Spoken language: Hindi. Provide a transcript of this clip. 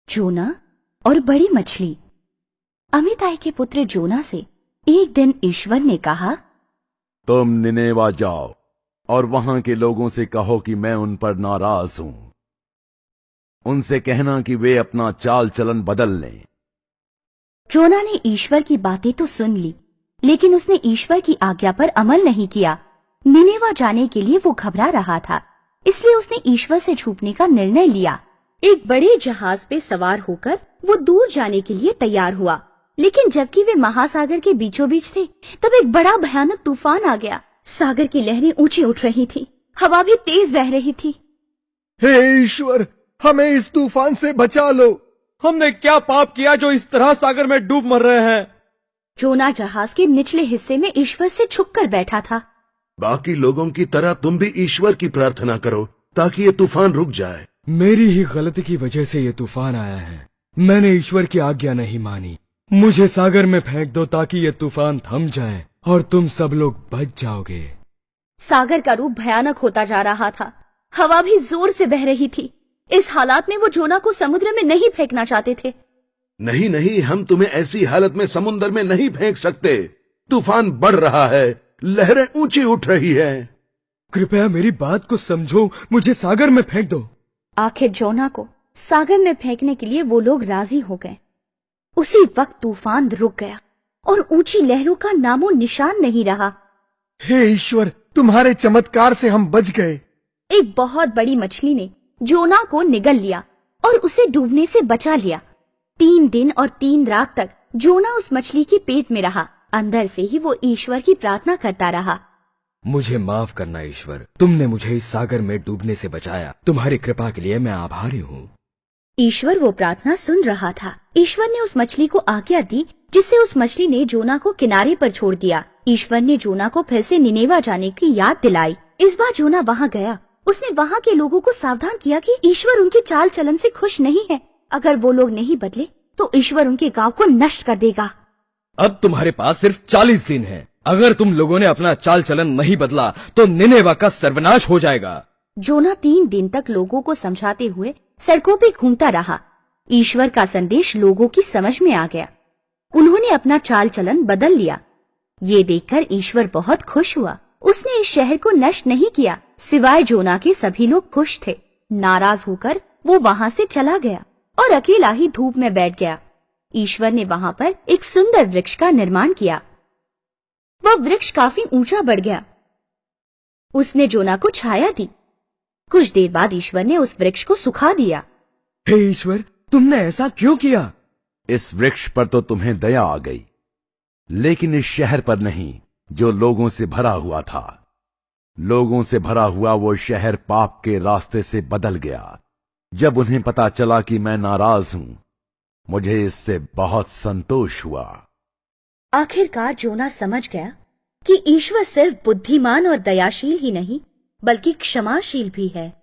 जोना और बड़ी मछली। अमिताई के पुत्र जोना से एक दिन ईश्वर ने कहा, तुम निनेवा जाओ और वहां के लोगों से कहो कि मैं उन पर नाराज हूं। उनसे कहना कि वे अपना चाल चलन बदल लें। जोना ने ईश्वर की बातें तो सुन ली, लेकिन उसने ईश्वर की आज्ञा पर अमल नहीं किया। निनेवा जाने के लिए वो घबरा रहा था, इसलिए उसने ईश्वर से छुपने का निर्णय लिया। एक बड़े जहाज पे सवार होकर वो दूर जाने के लिए तैयार हुआ, लेकिन जबकि वे महासागर के बीचों बीच थे, तब एक बड़ा भयानक तूफान आ गया। सागर की लहरें ऊंची उठ रही थी, हवा भी तेज बह रही थी। हे ईश्वर, हमें इस तूफान से बचा लो। हमने क्या पाप किया जो इस तरह सागर में डूब मर रहे हैं। जोना जहाज के निचले हिस्से में ईश्वर से छुपकर बैठा था। बाकी लोगों की तरह तुम भी ईश्वर की प्रार्थना करो ताकि ये तूफान रुक जाए। मेरी ही गलती की वजह से ये तूफान आया है। मैंने ईश्वर की आज्ञा नहीं मानी। मुझे सागर में फेंक दो ताकि ये तूफान थम जाए और तुम सब लोग बच जाओगे। सागर का रूप भयानक होता जा रहा था, हवा भी जोर से बह रही थी। इस हालात में वो जोना को समुद्र में नहीं फेंकना चाहते थे। नहीं नहीं, हम तुम्हें ऐसी हालत में समुद्र में नहीं फेंक सकते। तूफान बढ़ रहा है, लहरें ऊंची उठ रही है। कृपया मेरी बात को समझो, मुझे सागर में फेंक दो। आखिर जोना को सागर में फेंकने के लिए वो लोग राजी हो गए। उसी वक्त तूफान रुक गया और ऊंची लहरों का नामो निशान नहीं रहा। हे ईश्वर, तुम्हारे चमत्कार से हम बच गए। एक बहुत बड़ी मछली ने जोना को निगल लिया और उसे डूबने से बचा लिया। 3 दिन और 3 रात तक जोना उस मछली के पेट में रहा। अंदर से ही वो ईश्वर की प्रार्थना करता रहा। मुझे माफ करना ईश्वर, तुमने मुझे इस सागर में डूबने से बचाया। तुम्हारी कृपा के लिए मैं आभारी हूँ। ईश्वर वो प्रार्थना सुन रहा था। ईश्वर ने उस मछली को आज्ञा दी, जिससे उस मछली ने जोना को किनारे पर छोड़ दिया। ईश्वर ने जोना को फिर से निनेवा जाने की याद दिलाई। इस बार जोना वहाँ गया। उसने वहाँ के लोगों को सावधान किया कि ईश्वर उनके चाल चलन से खुश नहीं है। अगर वो लोग नहीं बदले तो ईश्वर उनके गांव को नष्ट कर देगा। अब तुम्हारे पास सिर्फ 40 दिन है। अगर तुम लोगों ने अपना चाल चलन नहीं बदला तो निनेवा का सर्वनाश हो जाएगा। जोना 3 दिन तक लोगों को समझाते हुए सड़कों पे घूमता रहा। ईश्वर का संदेश लोगों की समझ में आ गया। उन्होंने अपना चाल चलन बदल लिया। ये देखकर ईश्वर बहुत खुश हुआ। उसने इस शहर को नष्ट नहीं किया। सिवाय जोना के सभी लोग खुश थे। नाराज होकर वो वहाँ से चला गया और अकेला ही धूप में बैठ गया। ईश्वर ने वहाँ पर एक सुंदर वृक्ष का निर्माण किया। वह वृक्ष काफी ऊंचा बढ़ गया। उसने जोना को छाया दी। कुछ देर बाद ईश्वर ने उस वृक्ष को सुखा दिया। हे ईश्वर, तुमने ऐसा क्यों किया? इस वृक्ष पर तो तुम्हें दया आ गई, लेकिन इस शहर पर नहीं, जो लोगों से भरा हुआ था। लोगों से भरा हुआ वो शहर पाप के रास्ते से बदल गया। जब उन्हें पता चला कि मैं नाराज हूं, मुझे इससे बहुत संतोष हुआ। आखिरकार जोना समझ गया कि ईश्वर सिर्फ बुद्धिमान और दयाशील ही नहीं, बल्कि क्षमाशील भी है।